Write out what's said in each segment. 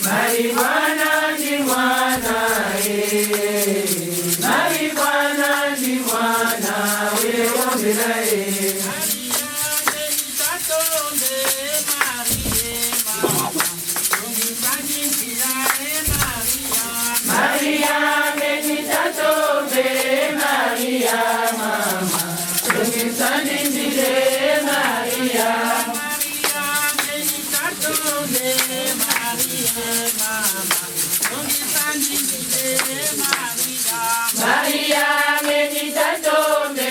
Marijuana ni mwana, marijuana ni mwana, wewe ombela Maria meditatombe, Maria mama, tungisandindile Maria. Maria meditatombe,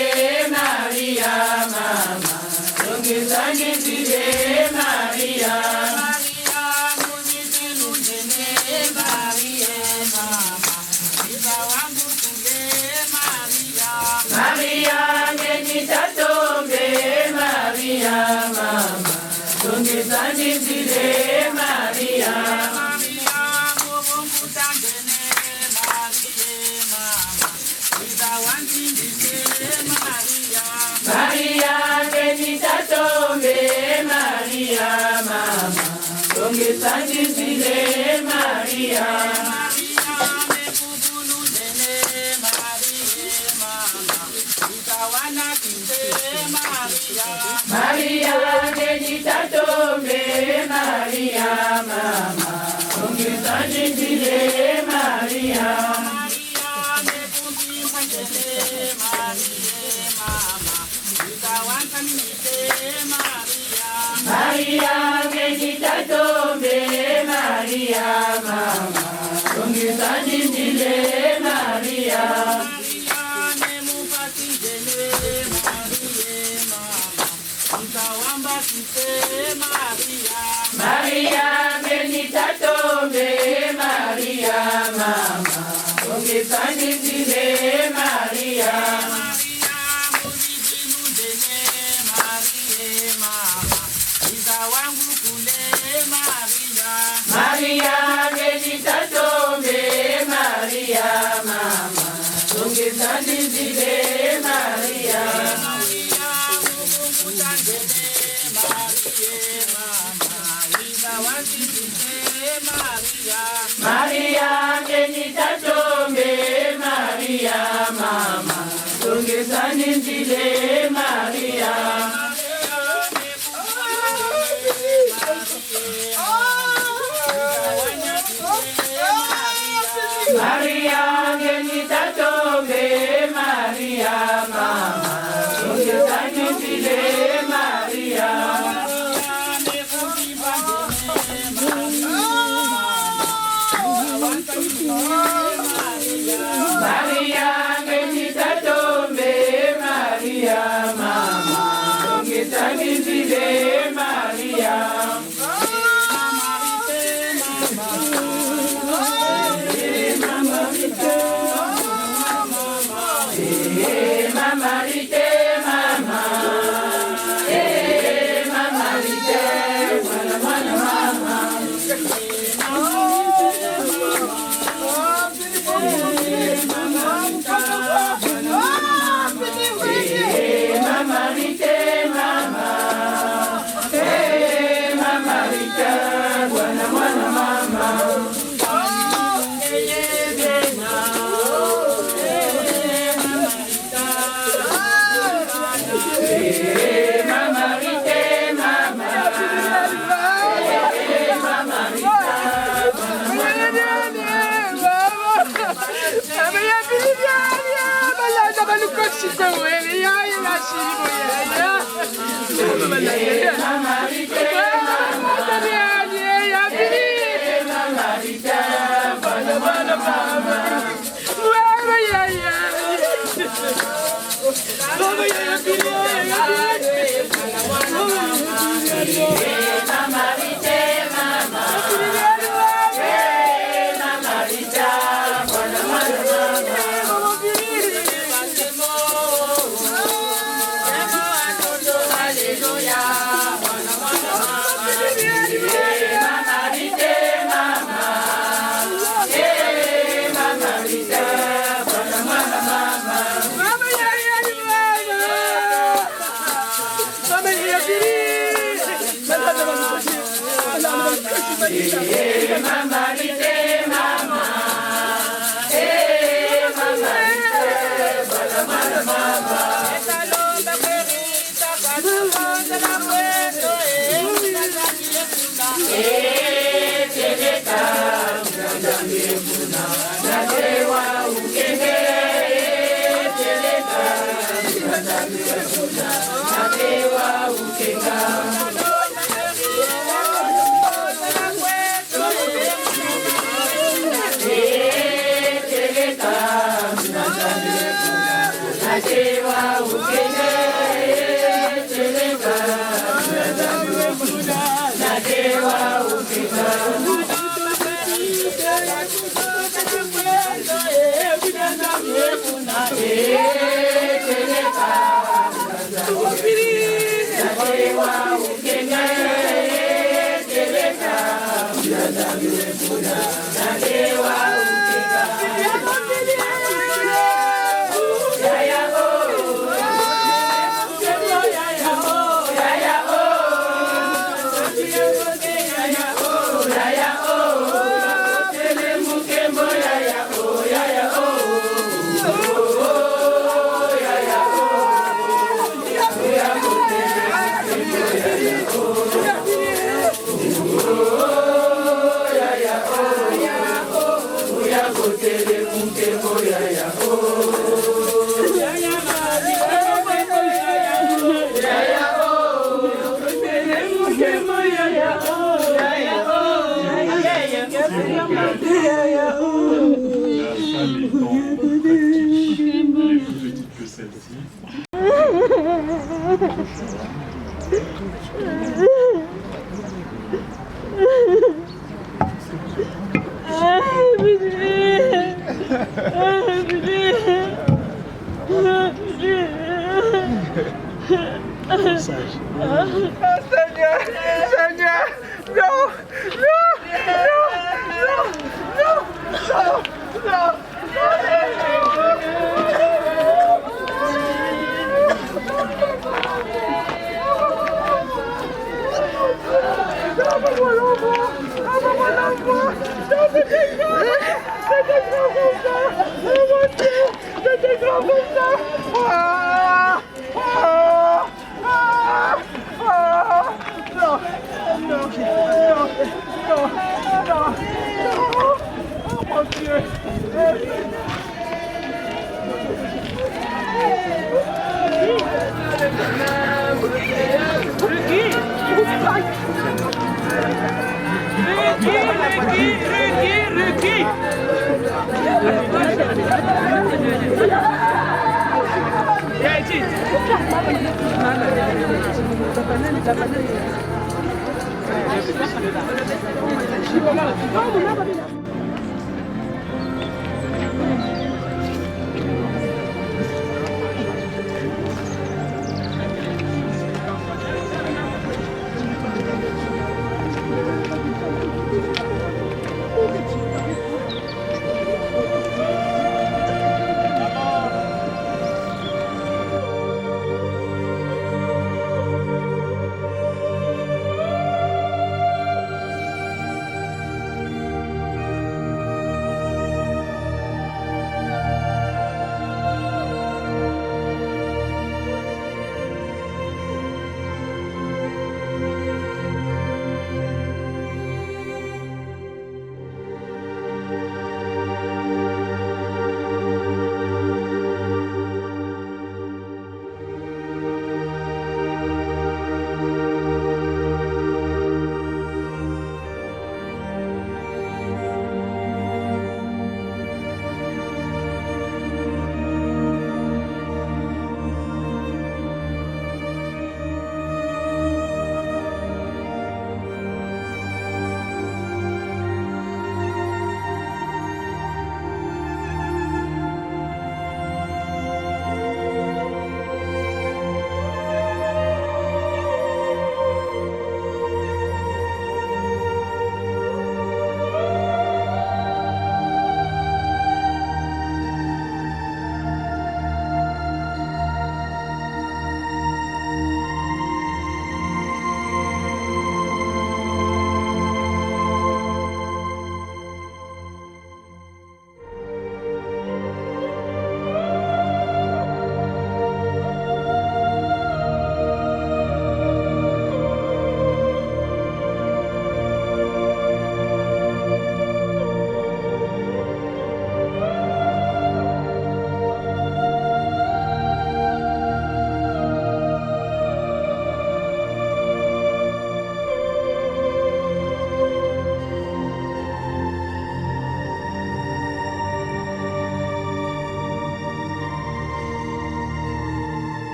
Maria mama, tungisandindile Maria. Maria meditatombe, Maria mama, tungisandindile Maria. Maria meditatombe, Maria mama, tungisandindile Maria. Maria mubungutangene Maria mama, izawandindile Maria. Maria meditatombe, Maria mama, tungisandindile Maria. Maria meditatombe, Maria mama, tungisandindile Maria. Maria meditatombe, Maria mama, tungisandindile Maria. Maria meditatombe, Maria mama, tungisandindile Maria. Maria meditatombe, Maria mama, tungisandindile Maria. Maria meditatombe, Maria mama, tungisandindile Maria. Maria meditatombe, Maria mama, tungisandindile Maria. Maria meditatombe, Maria mama, tungisandindile Maria.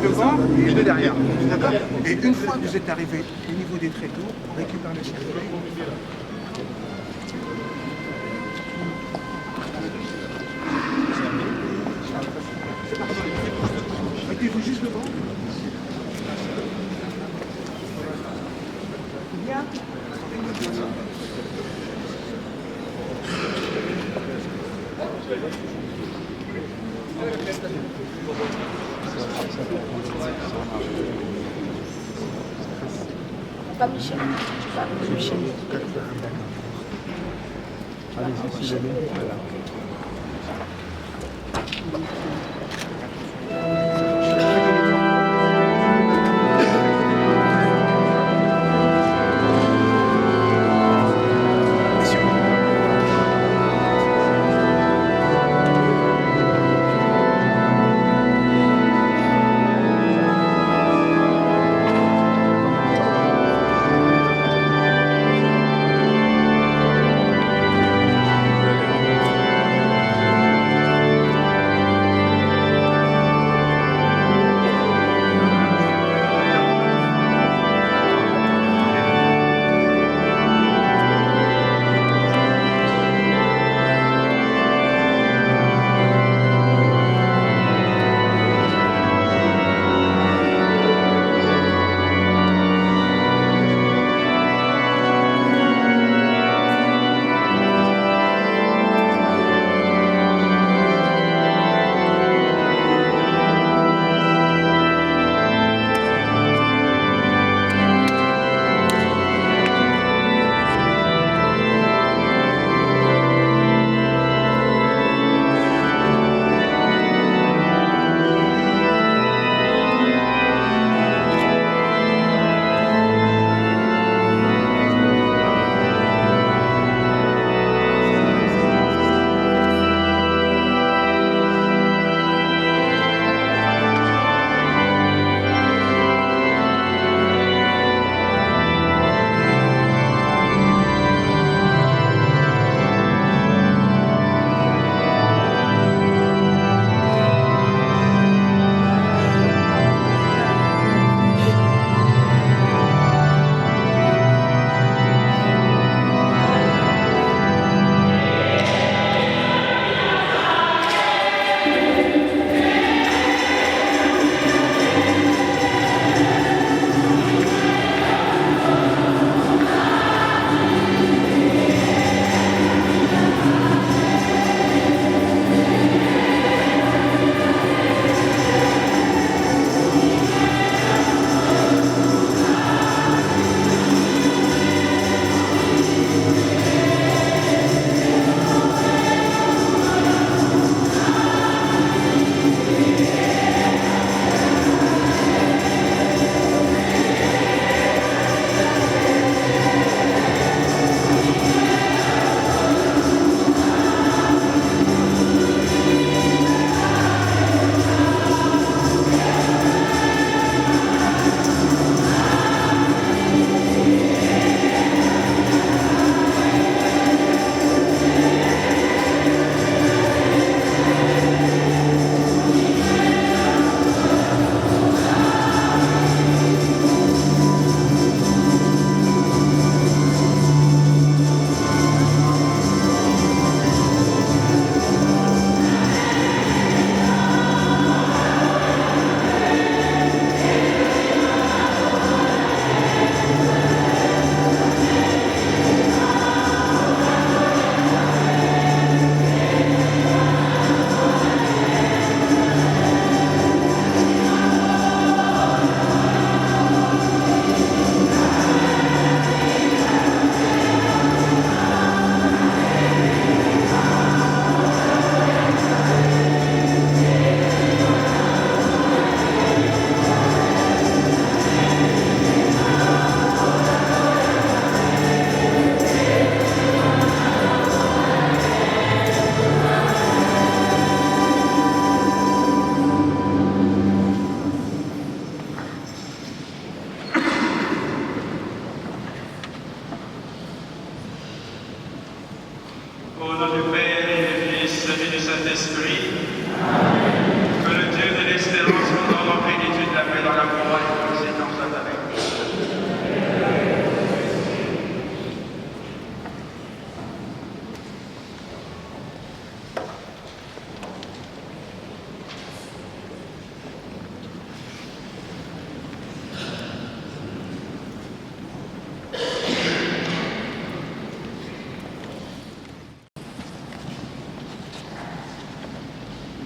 devant et deux derrière. D'accord? Et une fois que vous êtes arrivé au niveau des tréteaux, on récupère le cercueil. Mettez-vous juste devant. Bien. Pas Michel. Pas Michel. Allez-y, si jamais. Voilà.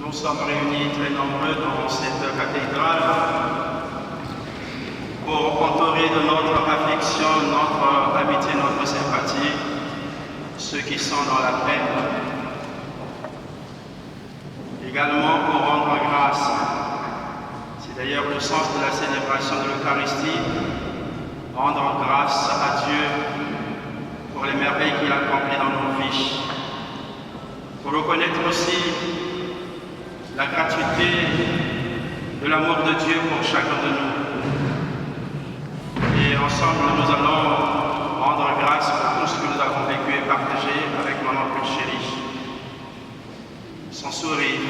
nous sommes réunis très nombreux dans cette cathédrale pour entourer de notre affection, notre amitié, notre sympathie, ceux qui sont dans la peine. Également pour rendre grâce. C'est d'ailleurs le sens de la célébration de l'Eucharistie, rendre grâce à Dieu pour les merveilles qu'il a accomplies dans nos vies. Pour reconnaître aussi la gratuité de l'amour de Dieu pour chacun de nous. Et ensemble, nous allons rendre grâce pour tout ce que nous avons vécu et partagé avec maman plus chérie. Son sourire,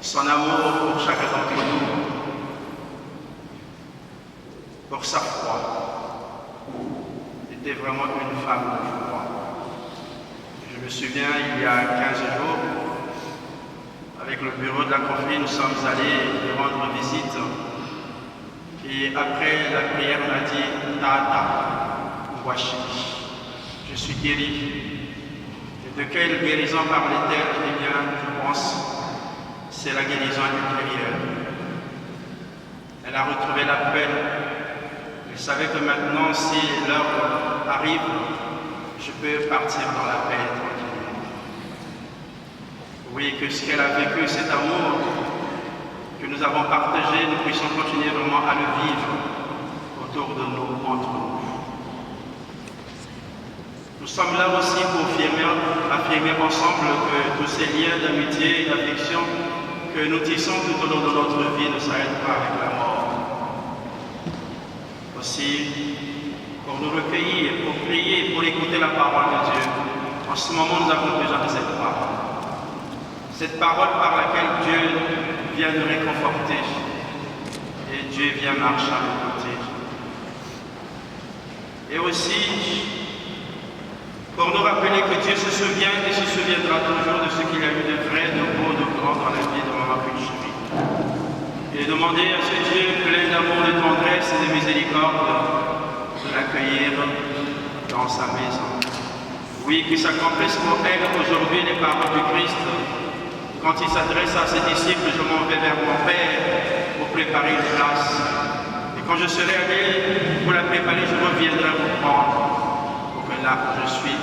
son amour pour chacun d'entre nous, pour sa foi. C'était vraiment une femme de foi. Je me souviens, il y a 15 jours, avec le bureau de la confrérie, nous sommes allés lui rendre visite. Et après la prière, on a dit « Tata, Washi, je suis guéri ». Et de quelle guérison parlait-elle? Eh bien, je pense c'est la guérison intérieure. Elle a retrouvé la paix. Elle savait que maintenant, si l'heure arrive, je peux partir dans la paix tranquillement. Oui, que ce qu'elle a vécu, cet amour que nous avons partagé, nous puissions continuer vraiment à le vivre autour de nous, entre nous. Nous sommes là aussi pour affirmer ensemble que tous ces liens d'amitié et d'affection que nous tissons tout au long de notre vie ne s'arrêtent pas avec la mort. Aussi, pour nous recueillir, pour prier, pour écouter la parole de Dieu. En ce moment, nous avons besoin de cette parole. Cette parole par laquelle Dieu vient nous réconforter et Dieu vient marcher à nos côtés. Et aussi, pour nous rappeler que Dieu se souvient et se souviendra toujours de ce qu'il a eu de vrai, de beau, de grand dans la vie de maman Chérie. Et demander à ce Dieu plein d'amour, de tendresse et de miséricorde de l'accueillir dans sa maison. Oui, qu'il s'accomplisse pour elle aujourd'hui les paroles du Christ. Quand il s'adresse à ses disciples, je m'en vais vers mon Père pour préparer une place. Et quand je serai allé pour la préparer, je reviendrai vous prendre. Pour que là où je suis,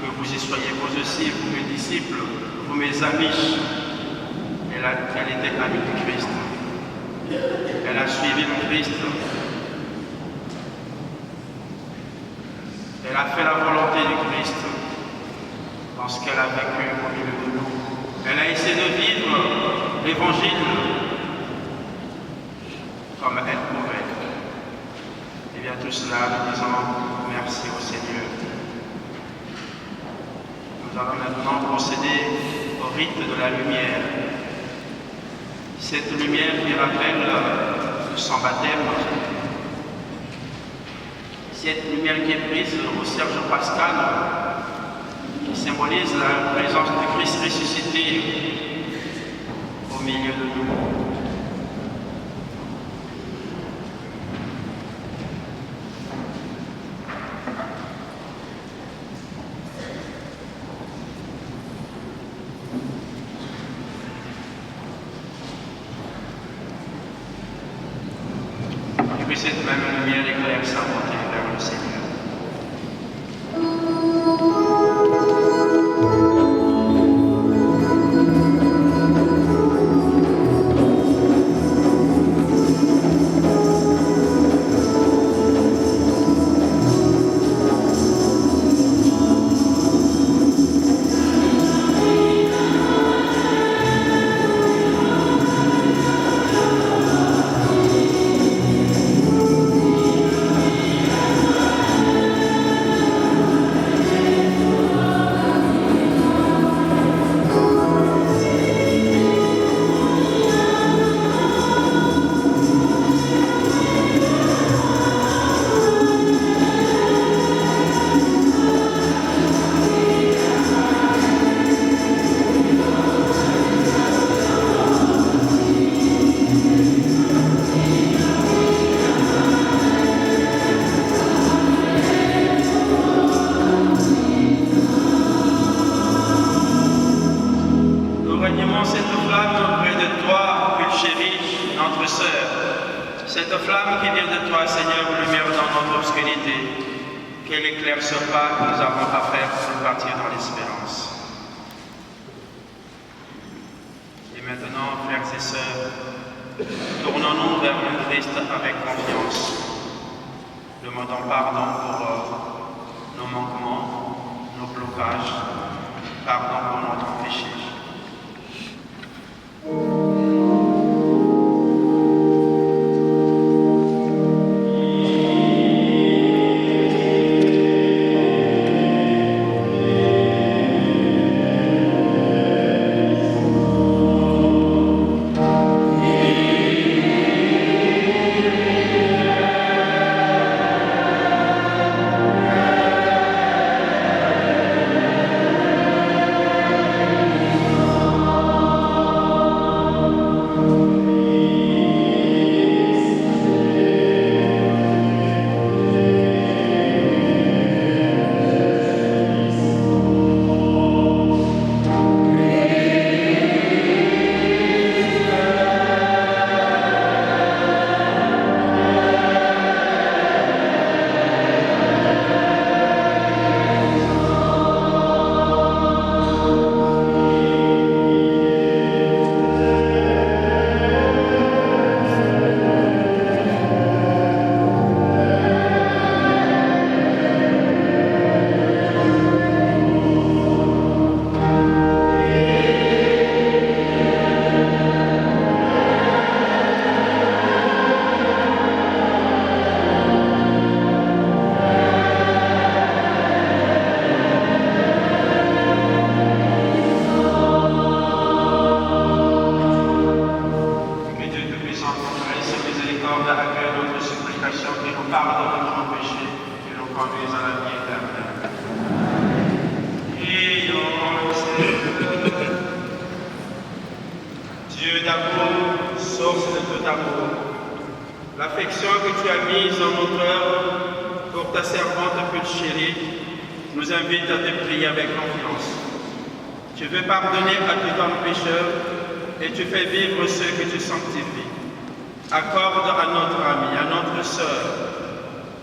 que vous y soyez vous aussi, vous mes disciples, vous mes amis. Elle était amie du Christ. Elle a suivi le Christ. Elle a fait la volonté du Christ dans ce qu'elle a vécu au milieu de nous. Elle a essayé de vivre l'Évangile comme elle pouvait. Et bien tout cela, nous disons merci au Seigneur. Nous allons maintenant procéder au rite de la lumière. Cette lumière qui rappelle son baptême, cette lumière qui est prise au cierge pascal, qui symbolise la présence du Christ ressuscité au milieu de nous. Et puis cette même lumière éclaire sa montée vers le Seigneur. cette flamme près de toi, Pulchérie, notre sœur. Cette flamme qui vient de toi, Seigneur, lumière dans notre obscurité, qu'elle éclaire ce pas que nous avons à faire pour partir dans l'espérance. Et maintenant, frères et sœurs, tournons-nous vers le Christ avec confiance, demandant pardon pour nos manquements, nos blocages, pardon pour notre péché. Dieu d'amour, source de tout amour, l'affection que tu as mise en nos cœurs pour ta servante Pulchérie nous invite à te prier avec confiance. Tu veux pardonner à tout homme pécheur et tu fais vivre ceux que tu sanctifies. Accorde à notre ami, à notre sœur,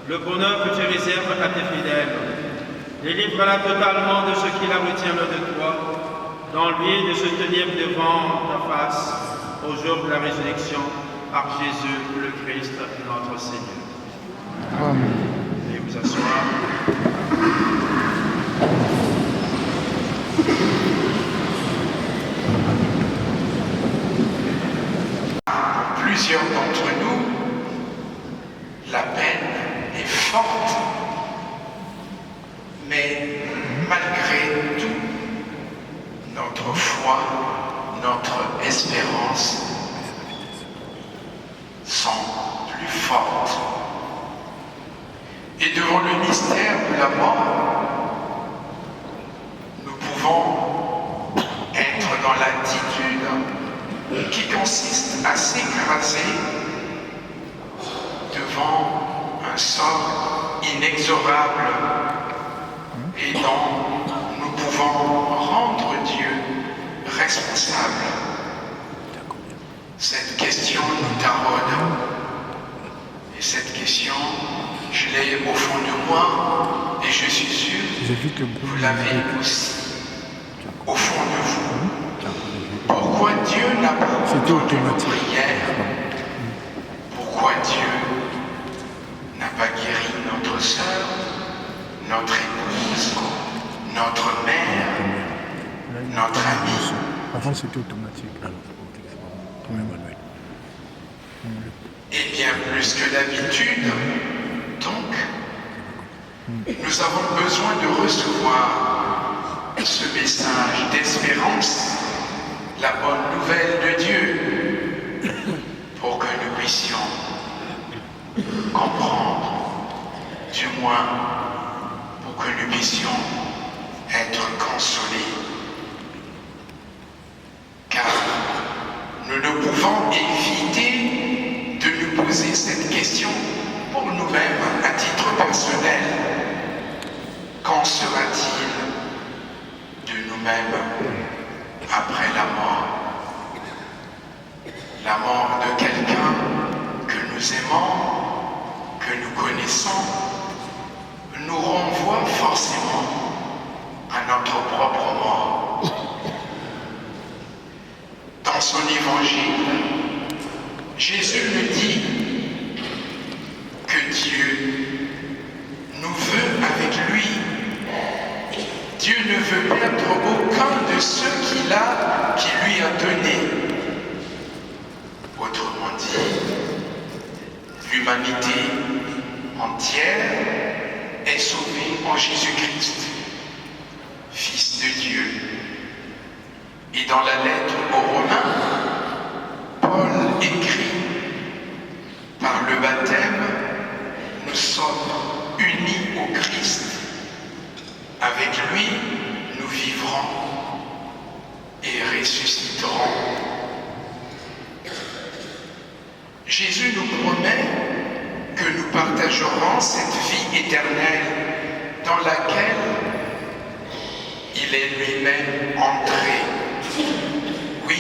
le bonheur que tu réserves à tes fidèles. Délivre-la totalement de ce qui la retient de toi, dans lui de se tenir devant ta face au jour de la résurrection par Jésus le Christ, notre Seigneur. Amen. Veuillez vous asseoir. Plusieurs d'entre nous, la peine est forte, mais malgré tout, notre foi, notre espérance sont plus fortes. Et devant le mystère de la mort, nous pouvons être dans l'attitude qui consiste à s'écraser devant un sort inexorable et dont nous pouvons rendre Dieu responsable. Cette question nous taraude. Et cette question, je l'ai au fond de moi et je suis sûr que vous l'avez aussi au fond de vous. Pourquoi Dieu n'a pas entendu nos prières? Pourquoi Dieu n'a pas guéri notre sœur, notre épouse, notre mère, notre amie? Avant c'était automatique. Et bien plus que d'habitude, donc, nous avons besoin de recevoir ce message d'espérance, la bonne nouvelle de Dieu, pour que nous puissions comprendre, du moins pour que nous puissions être consolés. Car nous ne pouvons éviter de nous poser cette question pour nous-mêmes à titre personnel. Qu'en sera-t-il de nous-mêmes après la mort? nous aimons, que nous connaissons, nous renvoie forcément à notre propre mort. Dans son évangile, Jésus nous dit que Dieu nous veut avec lui. Dieu ne veut perdre aucun de ceux qu'il lui a donnés. Autrement dit, l'humanité entière est sauvée en Jésus-Christ, Fils de Dieu. Et dans la lettre aux Romains, Paul écrit, par le baptême, nous sommes unis au Christ. Avec lui, nous vivrons et ressusciterons. Jésus nous promet que nous partagerons cette vie éternelle dans laquelle il est lui-même entré. Oui,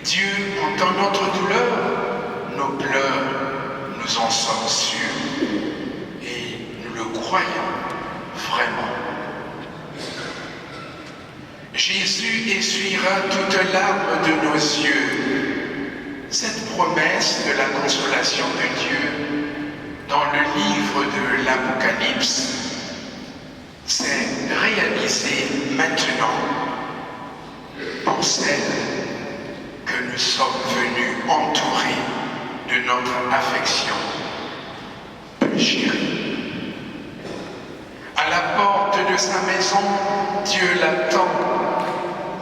Dieu entend notre douleur, nos pleurs, nous en sommes sûrs et nous le croyons vraiment. Jésus essuiera toute larme de nos yeux. Cette promesse de la consolation de Dieu dans le livre de l'Apocalypse s'est réalisée maintenant pour celles que nous sommes venus entourer de notre affection plus chérie. À la porte de sa maison, Dieu l'attend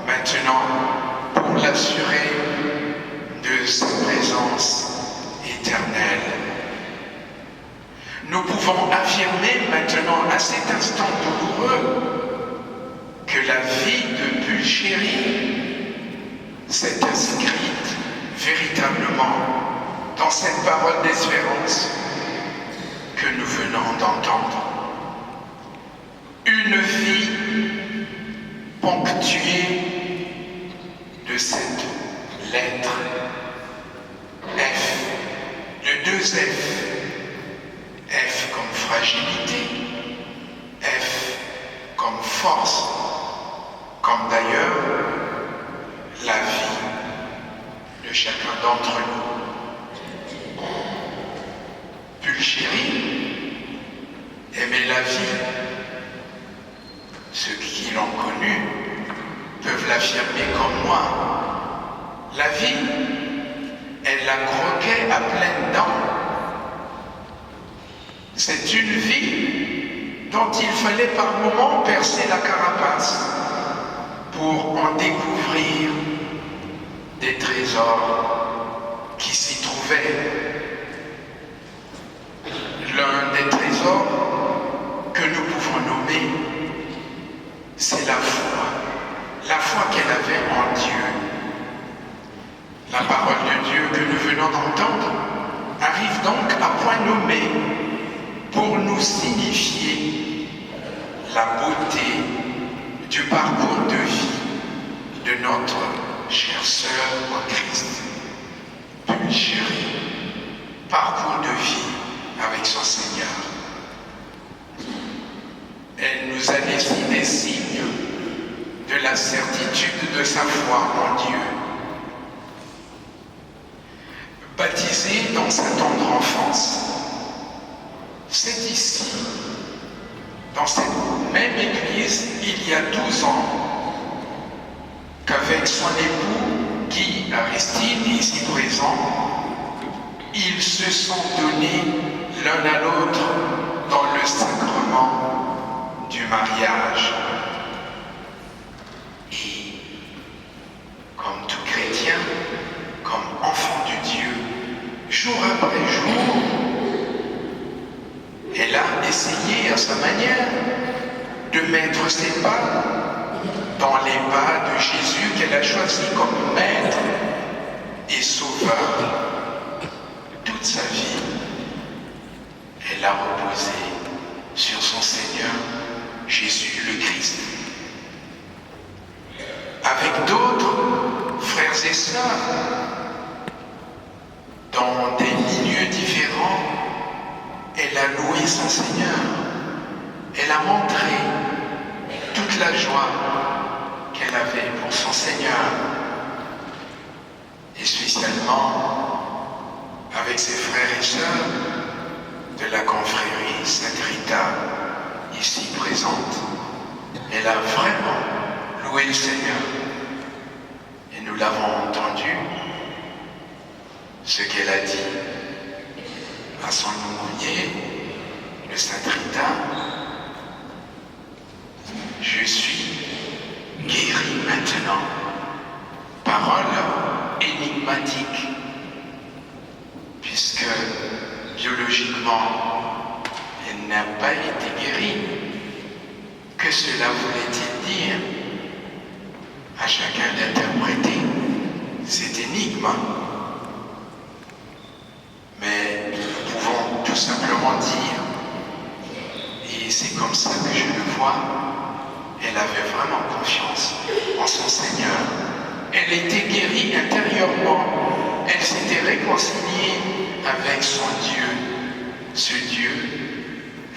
maintenant pour l'assurer de sa présence éternelle. Nous pouvons affirmer maintenant à cet instant douloureux que la vie de Pulchérie s'est inscrite véritablement dans cette parole d'espérance que nous venons d'entendre. Une vie ponctuée de cette lettre F, de deux F. F comme fragilité, F comme force, comme d'ailleurs la vie de chacun d'entre nous. Pulchérie aimait la vie. Ceux qui l'ont connue peuvent l'affirmer comme moi. La vie, elle la croquait à pleines dents. C'est une vie dont il fallait par moments percer la carapace pour en découvrir des trésors qui s'y trouvaient. L'un des trésors que nous pouvons nommer, c'est la foi qu'elle avait en Dieu. La parole de Dieu que nous venons d'entendre arrive donc à point nommé pour nous signifier la beauté du parcours de vie de notre chère sœur en Christ, Pulchérie, parcours de vie avec son Seigneur. Elle nous a laissé des signes de la certitude de sa foi en Dieu. Baptisée dans sa tendre enfance, c'est ici, dans cette même église, il y a 12 ans, qu'avec son époux, Guy Aristide, ici présent, ils se sont donnés l'un à l'autre dans le sacrement du mariage. Et comme tout chrétien, comme enfant de Dieu, jour après jour, elle a essayé à sa manière de mettre ses pas dans les pas de Jésus qu'elle a choisi comme maître et sauveur. Toute sa vie, elle a reposé sur son Seigneur, Jésus le Christ. Avec d'autres frères et sœurs, dans des milieux différents, béni son Seigneur. Elle a montré toute la joie qu'elle avait pour son Seigneur. Et spécialement avec ses frères et sœurs de la confrérie Sainte Rita, ici présente. Elle a vraiment loué le Seigneur. Et nous l'avons entendu, ce qu'elle a dit à son aumônier, le Sainte Rita. Je suis guéri maintenant. Parole énigmatique, puisque biologiquement, elle n'a pas été guérie. Que cela voulait-il dire? À chacun d'interpréter cette énigme. Mais nous pouvons tout simplement dire, et c'est comme ça que je le vois, elle avait vraiment confiance en son Seigneur. Elle était guérie intérieurement. Elle s'était réconciliée avec son Dieu, ce Dieu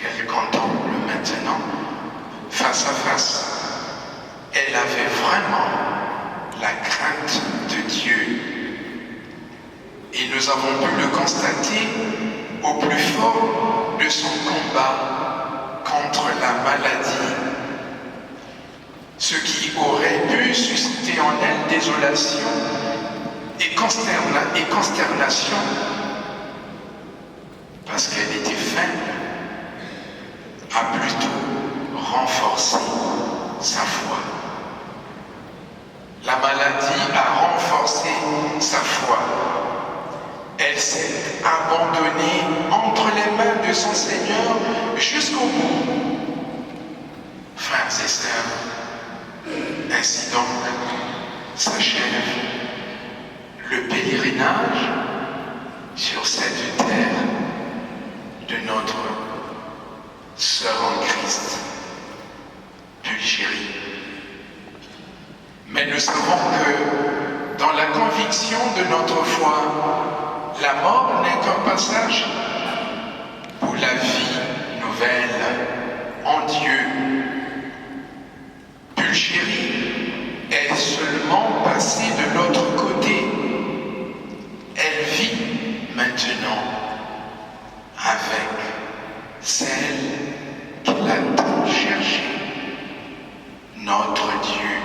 qu'elle contemple maintenant, face à face. Elle avait vraiment la crainte de Dieu. Et nous avons pu le constater au plus fort de son combat contre la maladie. Ce qui aurait pu susciter en elle désolation et consternation, parce qu'elle était faible, a plutôt renforcé sa foi. La maladie a renforcé sa foi. Elle s'est abandonnée entre les mains de son Seigneur jusqu'au bout. Frères et sœurs, ainsi donc s'achève le pèlerinage sur cette terre de notre sœur en Christ, Pulchérie. Mais nous savons que dans la conviction de notre foi, la mort n'est qu'un passage pour la vie nouvelle en Dieu. Pulchérie est seulement passée de l'autre côté. Elle vit maintenant avec celle qu'il a tant cherché, notre Dieu.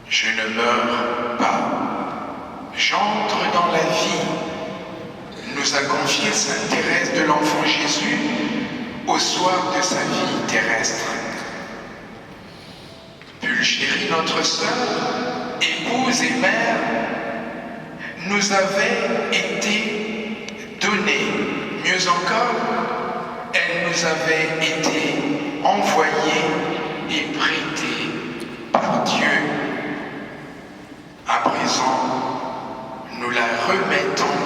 Je ne meurs pas, j'entre dans la vie, nous a confié Sainte Thérèse de l'Enfant Jésus au soir de sa vie terrestre. Pulchérie, notre sœur, épouse et mère, nous avait été donnée. Mieux encore, elle nous avait été envoyée et prêtée par Dieu. À présent, nous la remettons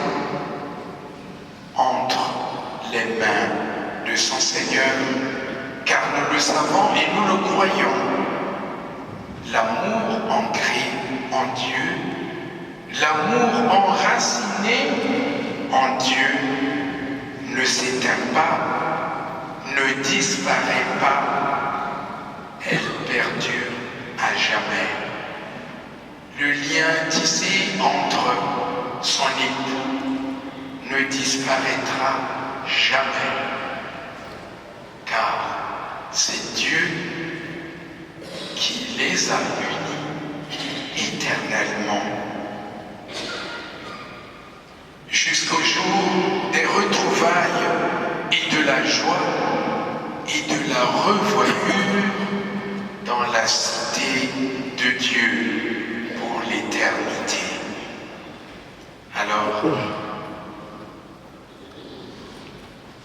entre les mains de son Seigneur, car nous le savons et nous le croyons. L'amour ancré en Dieu, l'amour enraciné en Dieu ne s'éteint pas, ne disparaît pas, elle perdure à jamais. Le lien tissé entre son époux ne disparaîtra jamais, car c'est Dieu qui les a unis éternellement. Jusqu'au jour des retrouvailles et de la joie et de la revoyure dans la cité de Dieu pour l'éternité. Alors,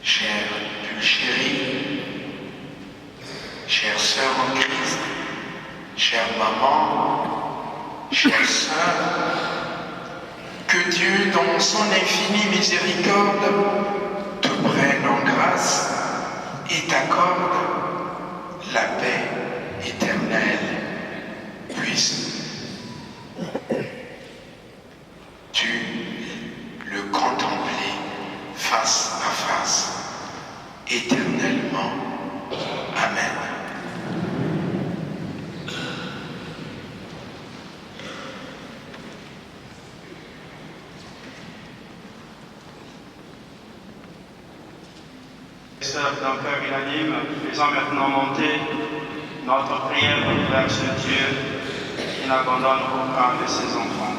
chère Pulchérie, chère sœur en Christ, chère maman, chère sœur, que Dieu, dans son infinie miséricorde, te prenne en grâce et t'accorde la paix éternelle. Puisses-tu le contempler face Sœurs d'un cœur unanime, faisons maintenant monter notre prière vers ce Dieu qui n'abandonne aucun de ses enfants.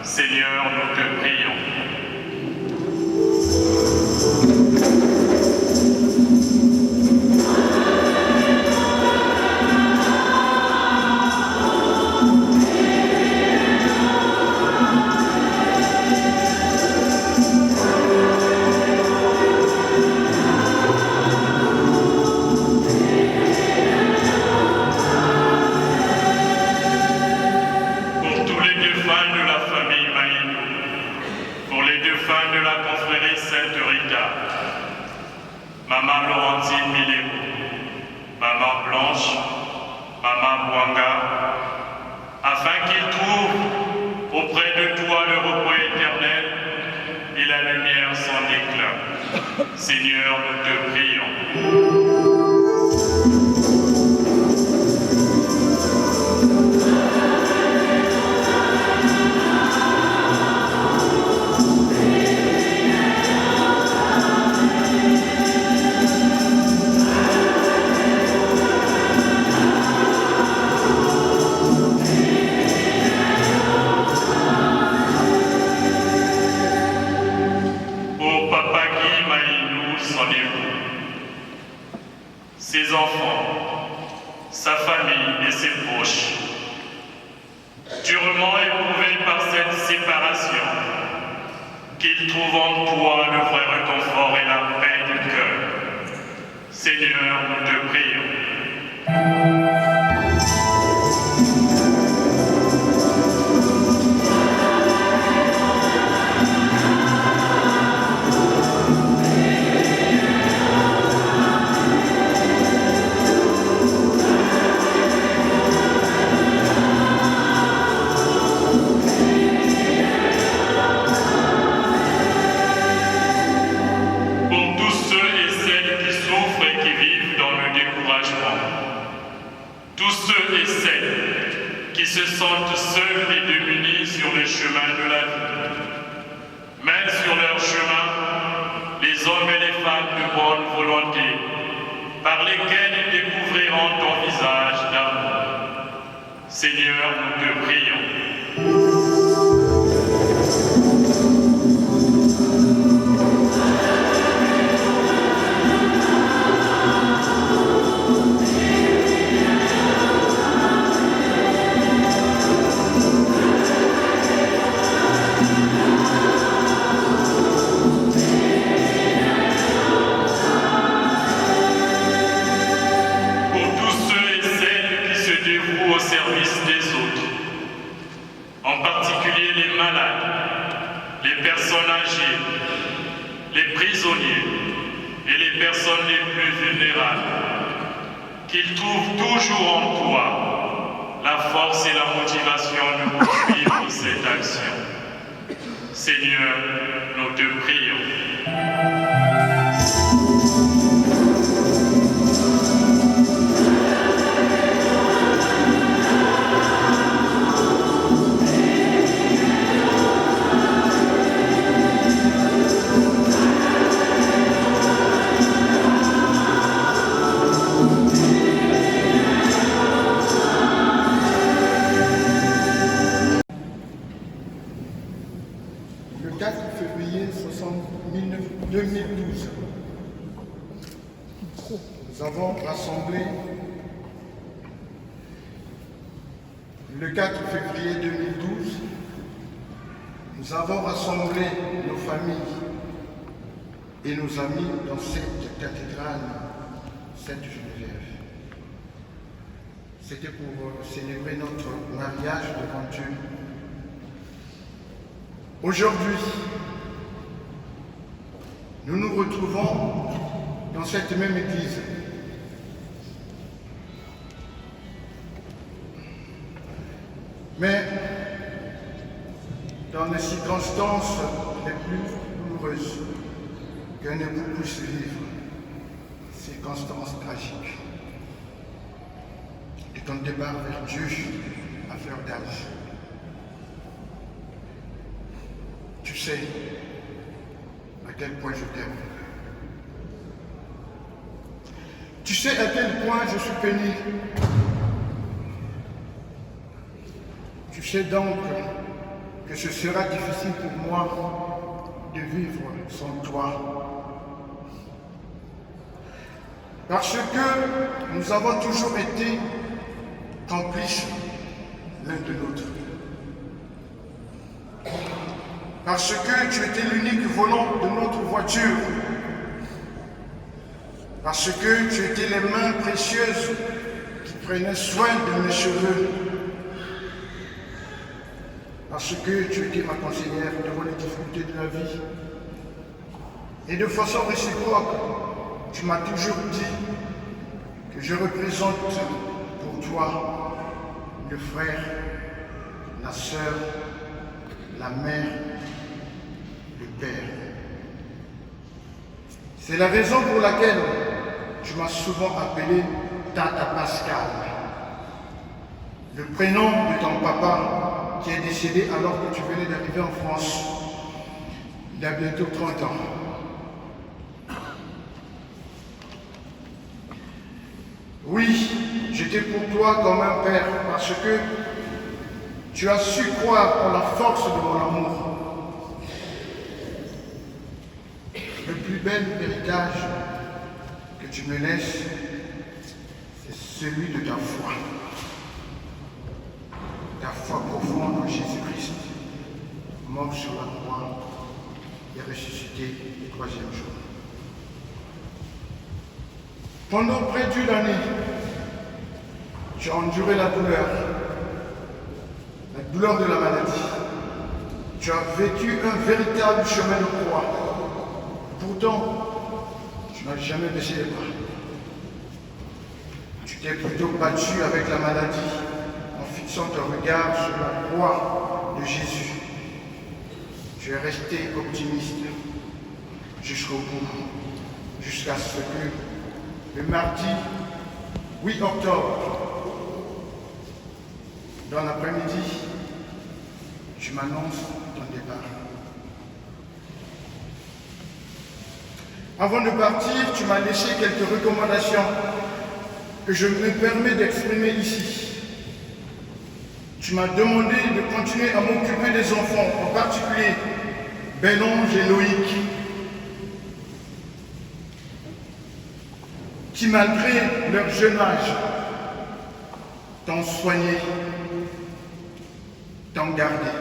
Seigneur, nous te prions. Maman Laurentine Milero, Maman Blanche, Maman Bouanga, afin qu'ils trouvent auprès de toi le repos éternel et la lumière sans éclat. Seigneur, nous te prions. Ses enfants, sa famille et ses proches, durement éprouvés par cette séparation, qu'ils trouvent en toi le vrai réconfort et la paix du cœur. Seigneur, nous te prions. Tous ceux et celles qui se sentent seuls et démunis sur le chemin de la vie. Mène sur leur chemin les hommes et les femmes de bonne volonté, par lesquels ils découvriront ton visage d'amour. Seigneur, nous te prions. Les personnes âgées, les prisonniers et les personnes les plus vulnérables, qu'ils trouvent toujours en toi la force et la motivation de poursuivre cette action. Seigneur, nous te prions. Le 4 février 2000, avons rassemblé le 4 février 2012, nous avons rassemblé nos familles et nos amis dans cette cathédrale Sainte-Geneviève. C'était pour célébrer notre mariage devant Dieu. Aujourd'hui, nous nous retrouvons dans cette même église. Mais dans les circonstances les plus douloureuses qu'un époux puisse vivre, circonstances tragiques, et ton départ vers Dieu à fleur d'âge. Tu sais à quel point je t'aime. Tu sais à quel point je suis béni. Tu sais donc que ce sera difficile pour moi de vivre sans toi. Parce que nous avons toujours été complices l'un de l'autre. Parce que tu étais l'unique volant de notre voiture. Parce que tu étais les mains précieuses qui prenaient soin de mes cheveux. Parce que tu étais ma conseillère devant les difficultés de la vie. Et de façon réciproque, tu m'as toujours dit que je représente pour toi le frère, la sœur, la mère, le père. C'est la raison pour laquelle tu m'as souvent appelé Tata Pascal, le prénom de ton papa qui est décédé alors que tu venais d'arriver en France, il y a bientôt 30 ans. Oui, j'étais pour toi comme un père parce que tu as su croire en la force de mon amour. Le plus bel héritage que tu me laisses, c'est celui de ta foi. Ta foi profonde en Jésus-Christ, mort sur la croix et ressuscité le 3e jour. Pendant près d'une année, tu as enduré la douleur de la maladie. Tu as vécu un véritable chemin de croix. Pourtant, tu n'as jamais baissé les bras. Tu t'es plutôt battu avec la maladie en fixant ton regard sur la croix de Jésus. Tu es resté optimiste jusqu'au bout, jusqu'à ce que le mardi 8 octobre, dans l'après-midi, tu m'annonces ton départ. Avant de partir, tu m'as laissé quelques recommandations que je me permets d'exprimer ici. Tu m'as demandé de continuer à m'occuper des enfants, en particulier Bel-Ange et Loïc, qui malgré leur jeune âge, t'ont soigné, t'ont gardé.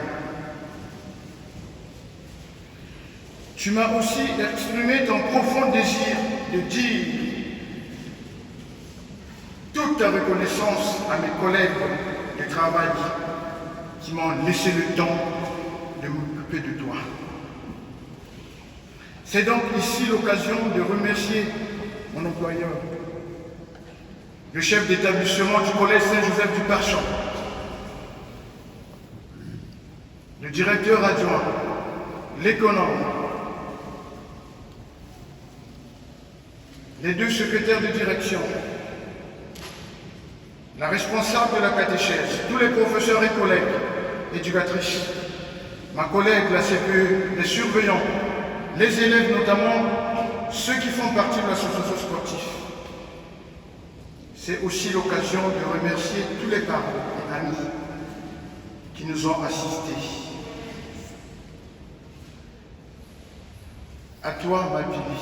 Tu m'as aussi exprimé ton profond désir de dire toute ta reconnaissance à mes collègues de travail qui m'ont laissé le temps de m'occuper de toi. C'est donc ici l'occasion de remercier mon employeur, le chef d'établissement du collège Saint-Joseph du Parchamp, le directeur adjoint, l'économe, les 2 secrétaires de direction, la responsable de la catéchèse, tous les professeurs et collègues, éducatrices, ma collègue, la CPE, les surveillants, les élèves notamment, ceux qui font partie de l'association sportive. C'est aussi l'occasion de remercier tous les parents et amis qui nous ont assistés. À toi, ma Bibi.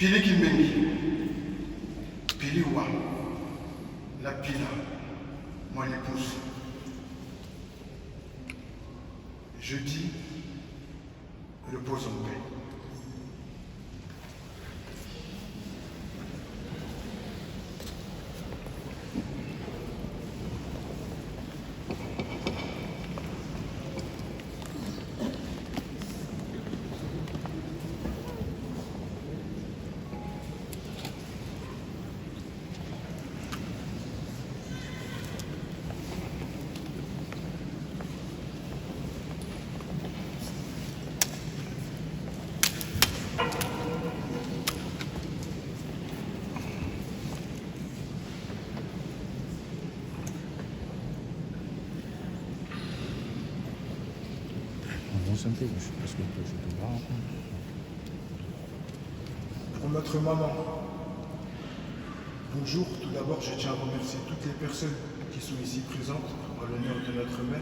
Pili Kimbengi, Pili Wa, la Pila, mon épouse. Je dis, repose en paix. Pour notre maman, bonjour. Tout d'abord, je tiens à remercier toutes les personnes qui sont ici présentes en l'honneur de notre mère.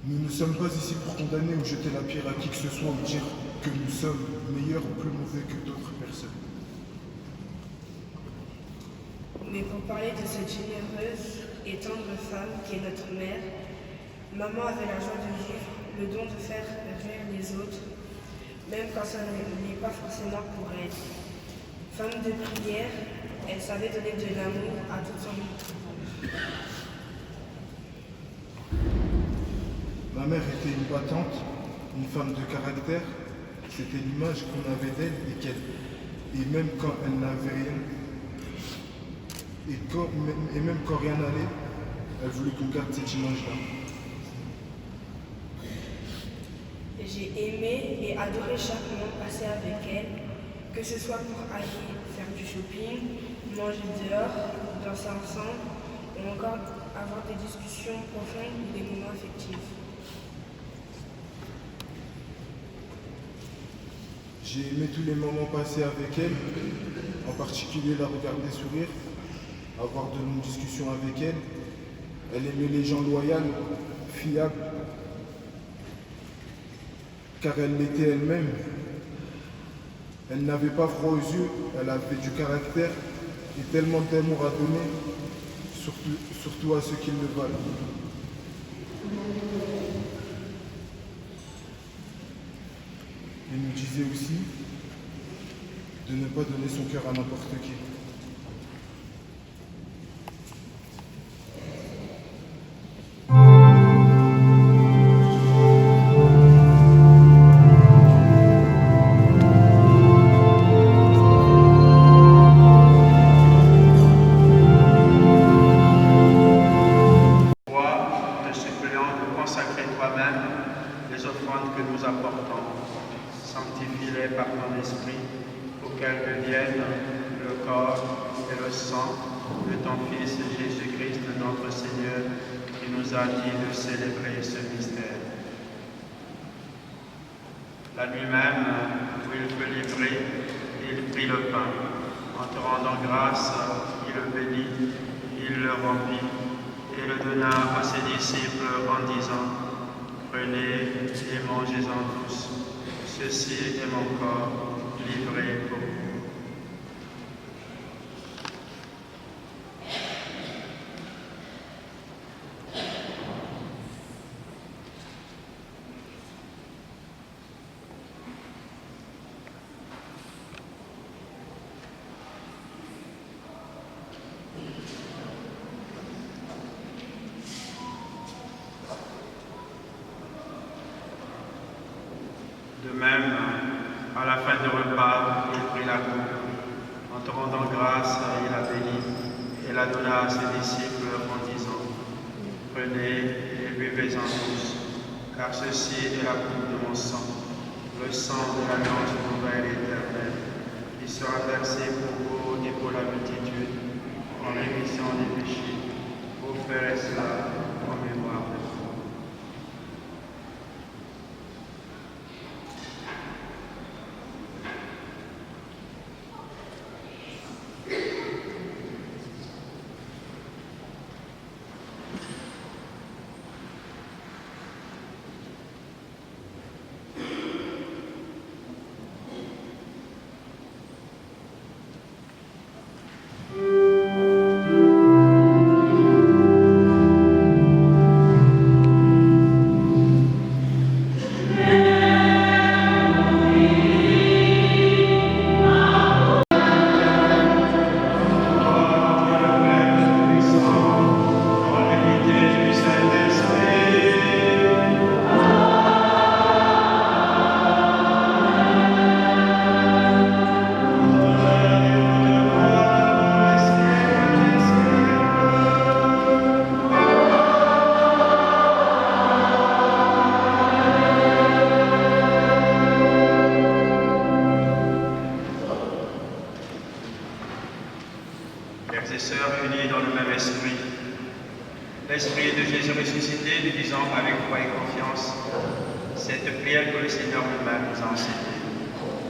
Nous ne sommes pas ici pour condamner ou jeter la pierre à qui que ce soit ou dire que nous sommes meilleurs ou plus mauvais que d'autres personnes. Mais pour parler de cette généreuse et tendre femme qui est notre mère, maman avait la joie de vivre, le don de faire rire les autres, même quand ça n'est pas forcément pour elle. Femme de prière, elle savait donner de l'amour à toute son entourage. Ma mère était une battante, une femme de caractère. C'était l'image qu'on avait d'elle et même quand elle n'avait rien, et même quand rien n'allait, elle voulait qu'on garde cette image-là. J'ai aimé et adoré chaque moment passé avec elle, que ce soit pour aller faire du shopping, manger dehors, danser ensemble, ou encore avoir des discussions profondes ou des moments affectifs. J'ai aimé tous les moments passés avec elle, en particulier la regarder sourire, avoir de longues discussions avec elle. Elle aimait les gens loyaux, fiables, car elle l'était elle-même. Elle n'avait pas froid aux yeux, elle avait du caractère et tellement d'amour à donner, surtout à ceux qui le valent. Elle nous disait aussi de ne pas donner son cœur à n'importe qui. Sanctifie-les par ton esprit, pour qu'elles deviennent le corps et le sang de ton Fils Jésus-Christ, notre Seigneur, qui nous a dit de célébrer ce mystère. La nuit même, où il fut livré, il prit le pain. En te rendant grâce, il le bénit, il le rompit et le donna à ses disciples en disant: Prenez et mangez-en tous. Ceci est mon corps livré pour vous. De même, à la fin du repas, il prit la coupe. En te rendant grâce, il la bénit et la donna à ses disciples en disant: Prenez et buvez-en tous, car ceci est la coupe de mon sang, le sang de l'alliance nouvelle et éternelle, qui sera versé pour vous et pour la multitude en rémission des péchés. Vous ferez cela en mémoire de vous. frères et sœurs unis dans le même esprit. L'esprit de Jésus ressuscité, nous disons avec foi et confiance cette prière que le Seigneur lui-même nous a enseignée.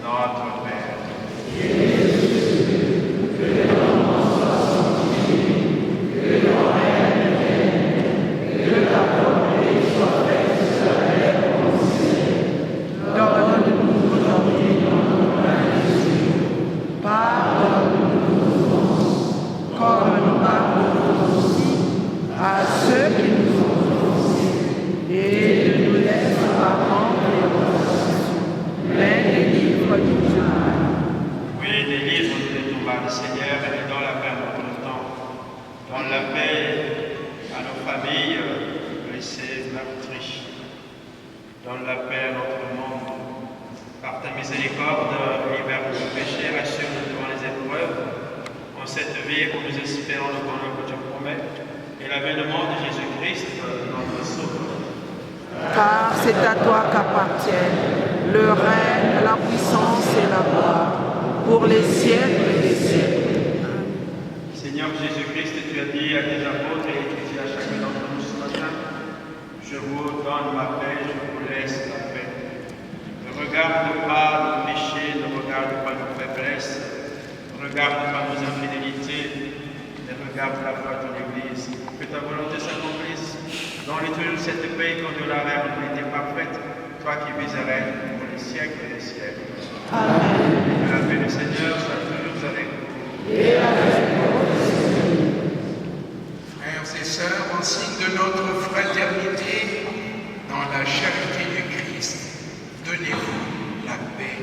Notre Père. Donne la paix à notre monde. Par ta miséricorde, libère le péché, rassure-nous devant les épreuves. En cette vie que nous espérons le bonheur que tu promets et l'avènement de Jésus-Christ, notre Sauveur. Car c'est à toi qu'appartiennent le règne, la puissance et la gloire pour les siècles des siècles. Seigneur Jésus-Christ, tu as dit à tes apôtres et tu dis à chacun d'entre nous ce matin, je vous donne ma paix, je vous laisse la paix. Ne regarde pas nos péchés, ne regarde pas nos faiblesses, ne regarde pas nos infidélités, ne regarde la foi de l'Église. Que ta volonté s'accomplisse dans l'éternel cette paix quand de la réalité parfaite, toi qui vis et règnes pour les siècles et les siècles. Amen. Que la paix du Seigneur soit toujours avec vous. Et avec vous. Frères et sœurs, en signe de notre fraternité dans la charité du Christ, donnez-vous la paix.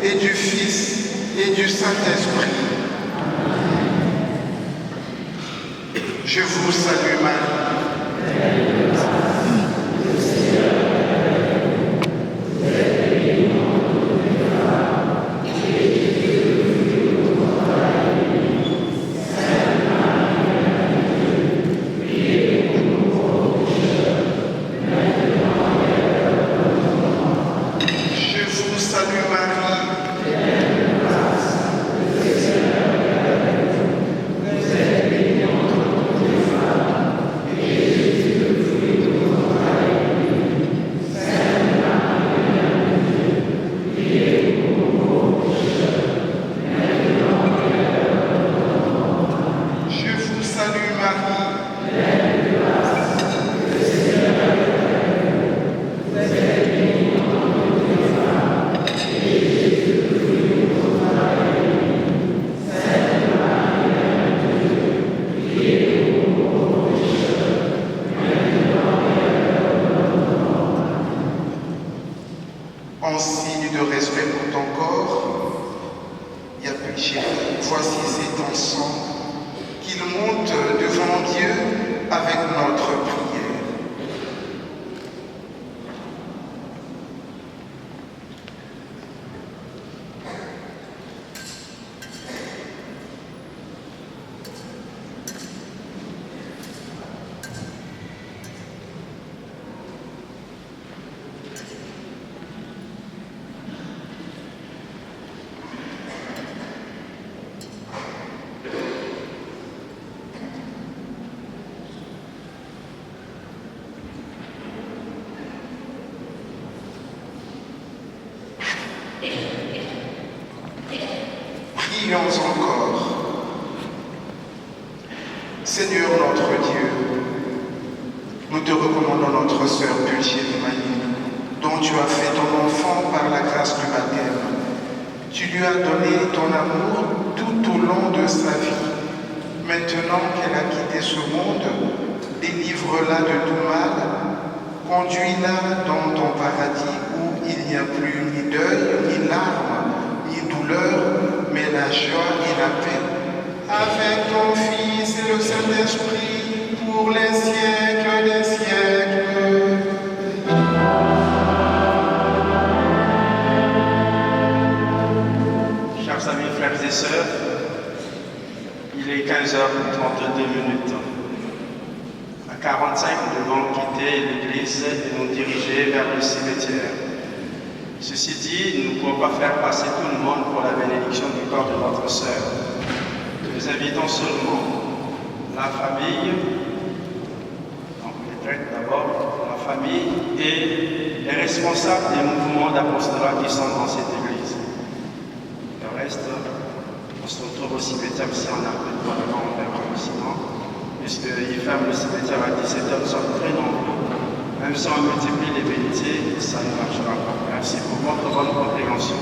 et du Fils et du Saint-Esprit. Je vous salue Marie. En signe de respect pour ton corps, Yapi chéri, voici cet encens qu'il monte devant Dieu avec notre prière. Prions encore. Seigneur notre Dieu, nous te recommandons notre sœur Pulchérie Maïli, dont tu as fait ton enfant par la grâce du baptême. Tu lui as donné ton amour tout au long de sa vie. Maintenant qu'elle a quitté ce monde, délivre-la de tout mal, conduis-la dans ton paradis où il n'y a plus ni deuil, ni larmes, ni douleur, mais la joie et la paix. Avec ton Fils et le Saint-Esprit, pour les siècles des siècles. Chers amis, frères et sœurs, il est 15h32. À 45, nous devons quitter l'église et nous diriger vers le cimetière. Ceci dit, nous ne pouvons pas faire passer tout le monde pour la bénédiction du corps de notre sœur. Nous invitons seulement la famille, donc les prêtres d'abord, la famille et les responsables des mouvements d'apostolat qui sont dans cette église. Le reste, on se retrouve au cimetière si on a peu de temps devant le remerciement, puisqu'ils ferment le cimetière à 17h, nous sommes très nombreux. Même si on multiplie les bénitiers, ça ne marchera pas. Merci pour votre bonne compréhension.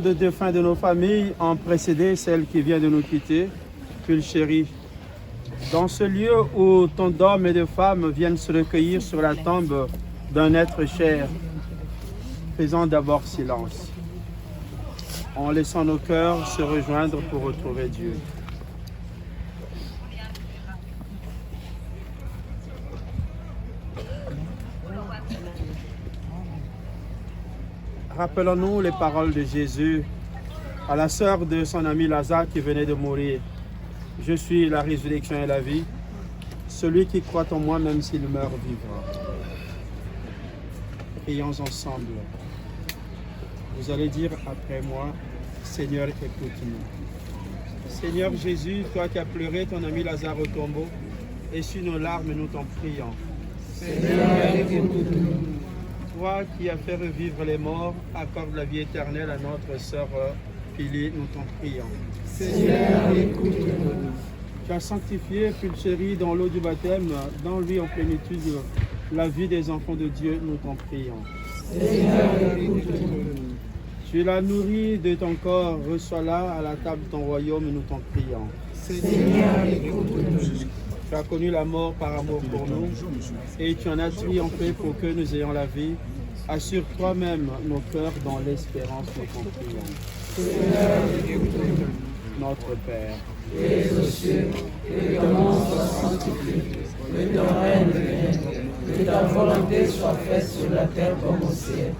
De défunts de nos familles ont précédé celle qui vient de nous quitter, Pulchérie. Dans ce lieu où tant d'hommes et de femmes viennent se recueillir sur la tombe d'un être cher, faisons d'abord silence, en laissant nos cœurs se rejoindre pour retrouver Dieu. Rappelons-nous les paroles de Jésus à la sœur de son ami Lazare qui venait de mourir. Je suis la résurrection et la vie. Celui qui croit en moi, même s'il meurt, vivra. Prions ensemble. Vous allez dire après moi, Seigneur, écoute-nous. Seigneur Jésus, toi qui as pleuré ton ami Lazare au tombeau, essuie nos larmes, nous t'en prions. Seigneur, écoute-nous. Toi qui as fait revivre les morts, accorde la vie éternelle à notre sœur Pili, nous t'en prions. Seigneur, écoute-nous. Tu as sanctifié Pulchérie dans l'eau du baptême, dans lui en plénitude la vie des enfants de Dieu, nous t'en prions. Seigneur, écoute-nous. Tu l'as nourrie de ton corps, reçois-la à la table de ton royaume, nous t'en prions. Seigneur, écoute-nous. Tu as connu la mort par amour pour nous, et tu en as triomphé pour que nous ayons la vie. Assure toi-même nos cœurs dans l'espérance, nous t'en prions. Seigneur, écoute-nous. Notre Père, qui es aux cieux, que ton nom soit sanctifié, que ton règne vienne, que ta volonté soit faite sur la terre comme au ciel.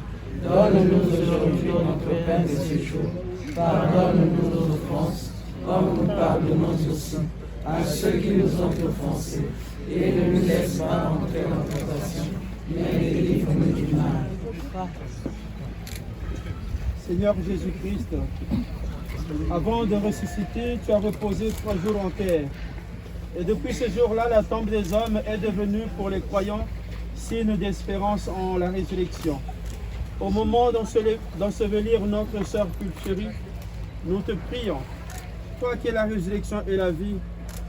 Donne-nous aujourd'hui notre pain de ce jour. Pardonne-nous nos offenses, comme nous pardonnons aussi à ceux qui nous ont offensés. Et ne nous laisse pas entrer en tentation, mais délivre-nous du mal. Seigneur Jésus-Christ, avant de ressusciter, tu as reposé 3 jours en terre. Et depuis ce jour-là, la tombe des hommes est devenue pour les croyants signe d'espérance en la résurrection. Au moment d'ensevelir notre sœur Pulchérie, nous te prions, toi qui es la résurrection et la vie,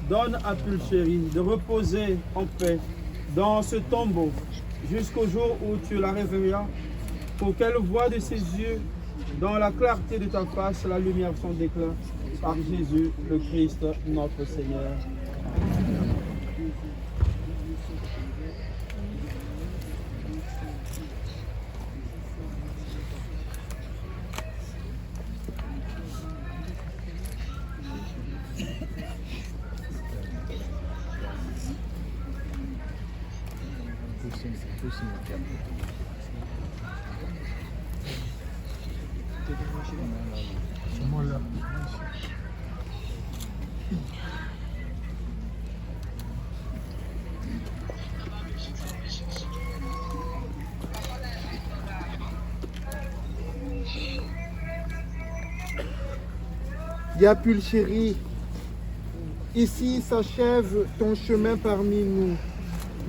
donne à Pulchérie de reposer en paix dans ce tombeau jusqu'au jour où tu la réveilleras, pour qu'elle voie de ses yeux, dans la clarté de ta face, la lumière sans déclin, par Jésus le Christ, notre Seigneur. Dia Pulchérie, ici s'achève ton chemin parmi nous.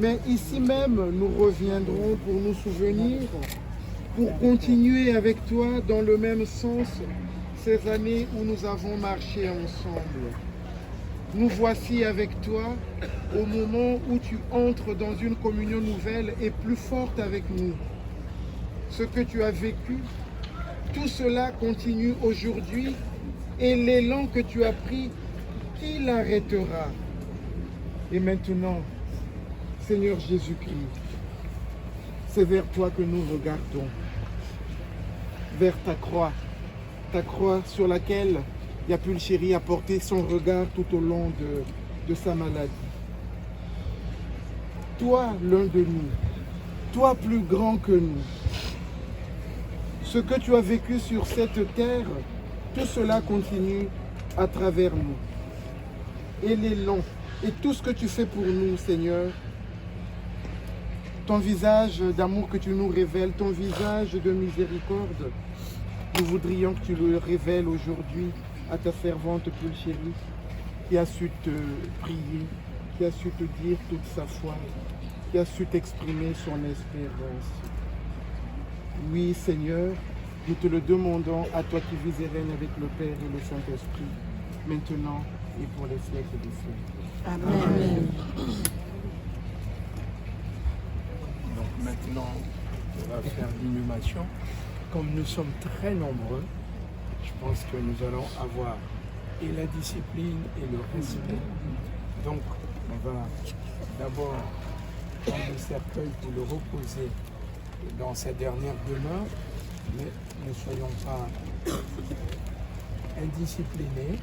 Mais ici même, nous reviendrons pour nous souvenir, pour continuer avec toi dans le même sens ces années où nous avons marché ensemble. Nous voici avec toi au moment où tu entres dans une communion nouvelle et plus forte avec nous. Ce que tu as vécu, tout cela continue aujourd'hui et l'élan que tu as pris, qui l'arrêtera? Et maintenant, Seigneur Jésus-Christ, c'est vers toi que nous regardons. vers ta croix sur laquelle Yapul Chéri a porté son regard tout au long de sa maladie. Toi, l'un de nous, toi plus grand que nous, ce que tu as vécu sur cette terre, tout cela continue à travers nous. Et l'élan, et tout ce que tu fais pour nous, Seigneur, ton visage d'amour que tu nous révèles, ton visage de miséricorde, nous voudrions que tu le révèles aujourd'hui à ta servante Pulchérie, qui a su te prier, qui a su te dire toute sa foi, qui a su t'exprimer son espérance. Oui, Seigneur, nous te le demandons à toi qui vis et règnes avec le Père et le Saint-Esprit, maintenant et pour les siècles des siècles. Amen. Donc maintenant, on va faire l'inhumation. Comme nous sommes très nombreux, je pense que nous allons avoir et la discipline et le respect. Donc, on va d'abord prendre le cercueil pour le reposer dans sa dernière demeure, mais ne soyons pas indisciplinés.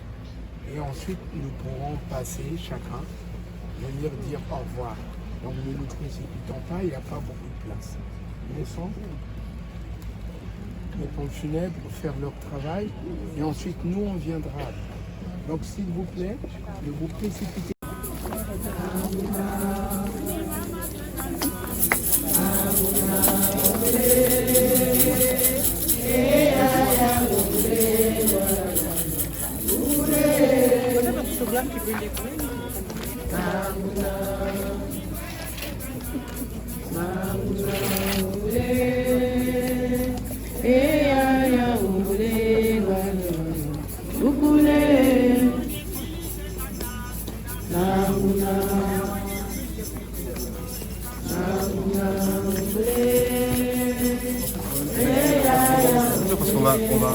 Et ensuite, nous pourrons passer chacun, venir dire au revoir. Donc, ne nous précipitons pas, il n'y a pas beaucoup de place. Laissons les pompes funèbres faire leur travail et ensuite nous on viendra. Donc s'il vous plaît, ne vous précipitez. Parce qu'on va...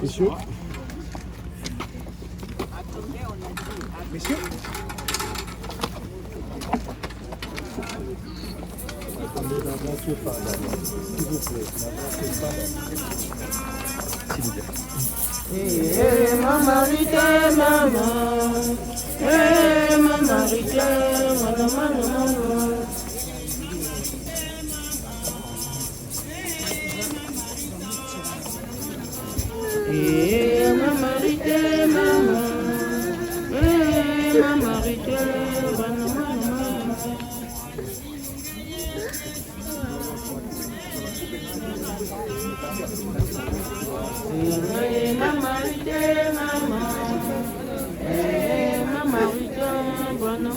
Messieurs. Messieurs. Attendez, n'avancez pas d'abord. S'il vous plaît, n'avancez pas. S'il vous plaît. Eh, maman, rite, maman. Eh, maman, rite, maman. Eh, maman, rite, maman. Eh, maman, rite, maman. Eh, maman, rite, maman. Eh, maman, rite, maman.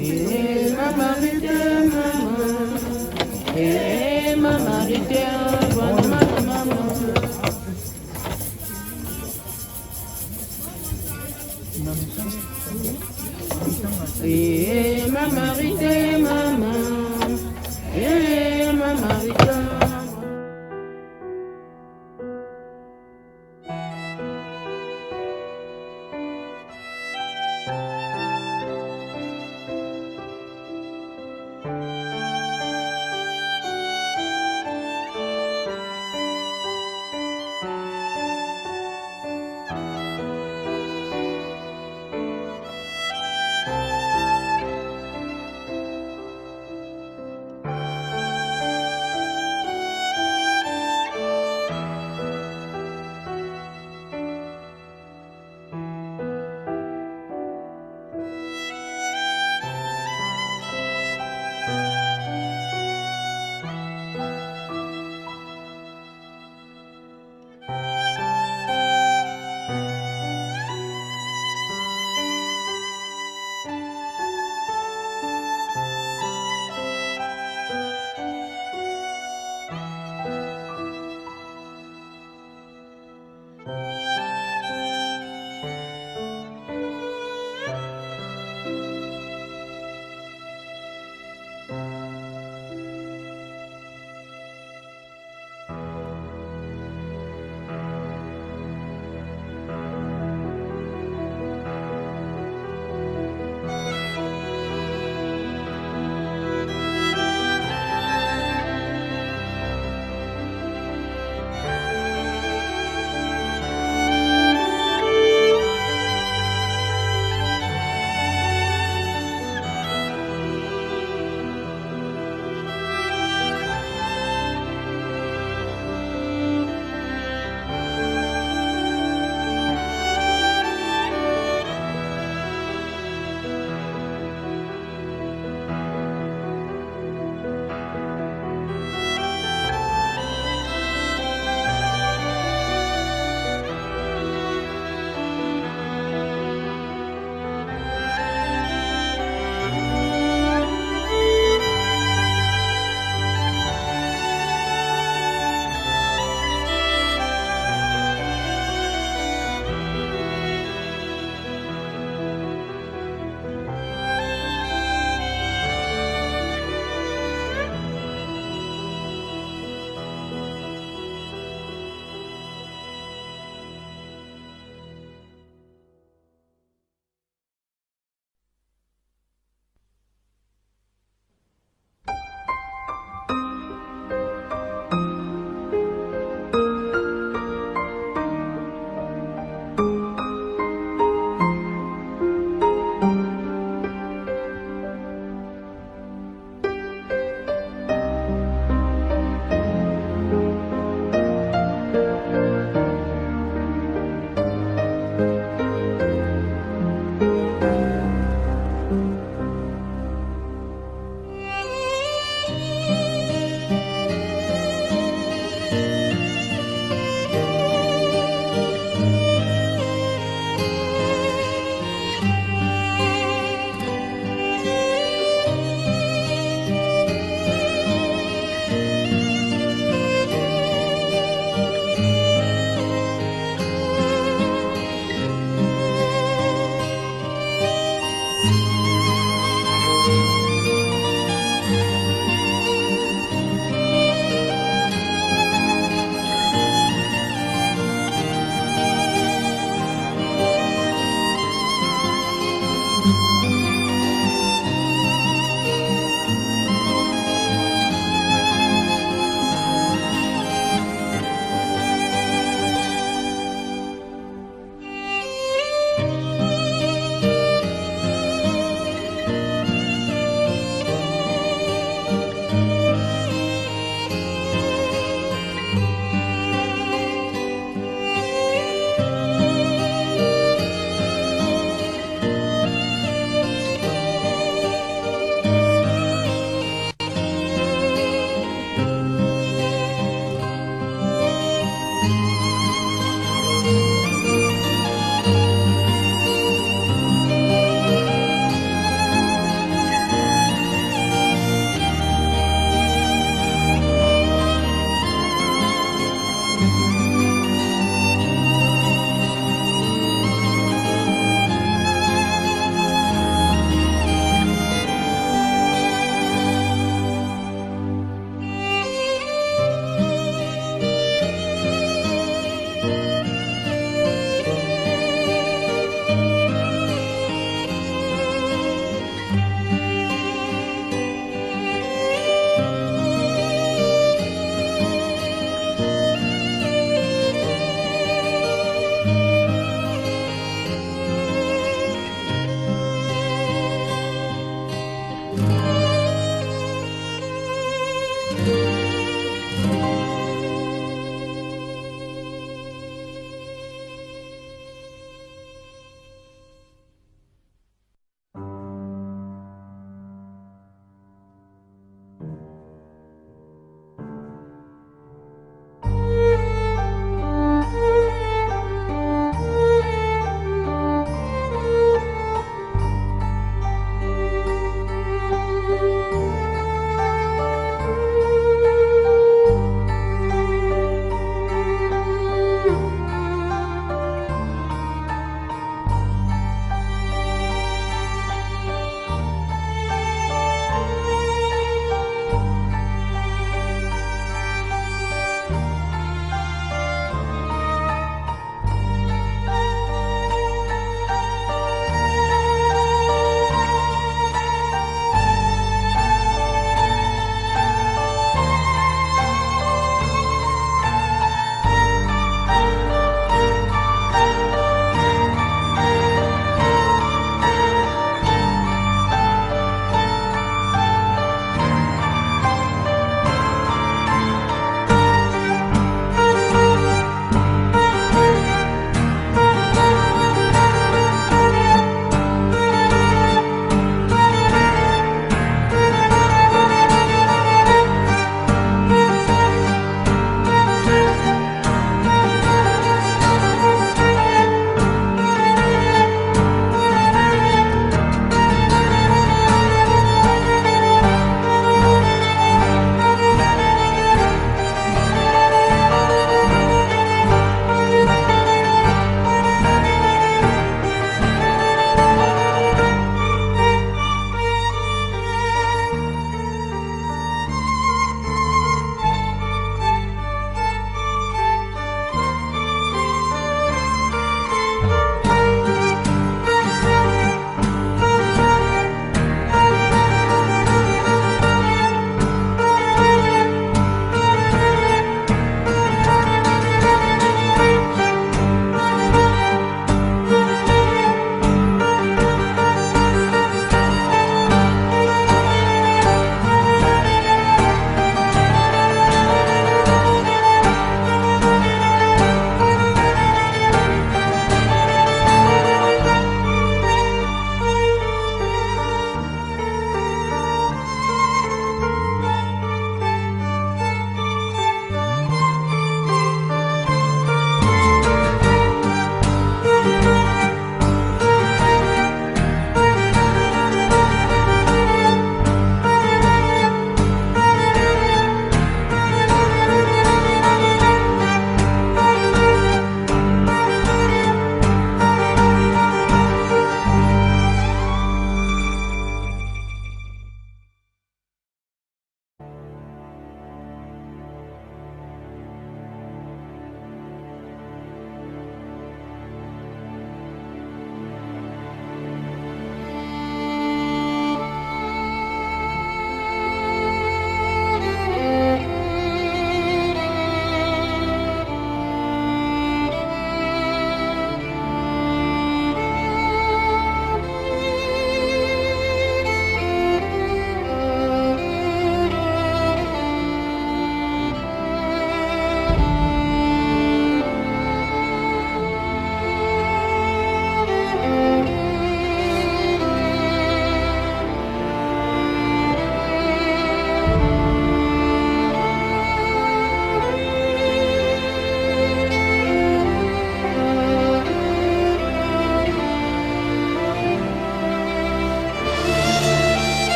Eh, maman, rite, maman. Eh, maman, rite, maman. Eh, maman, rite, maman. Eh, maman, rite.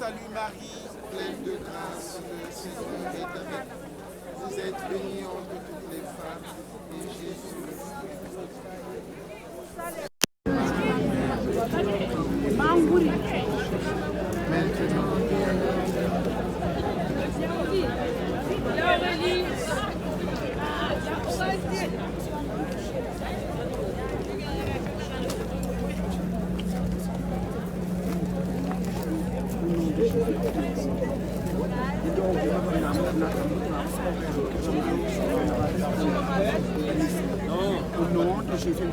salue Marie, pleine de grâce, le Seigneur est avec vous. Vous êtes bénie entre toutes les femmes, et Jésus, le fruit de votre Au nom de Jésus,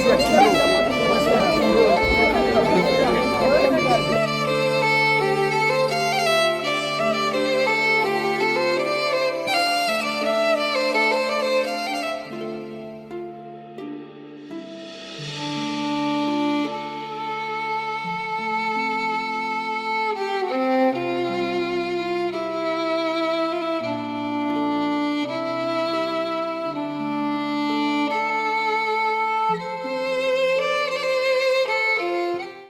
Merci.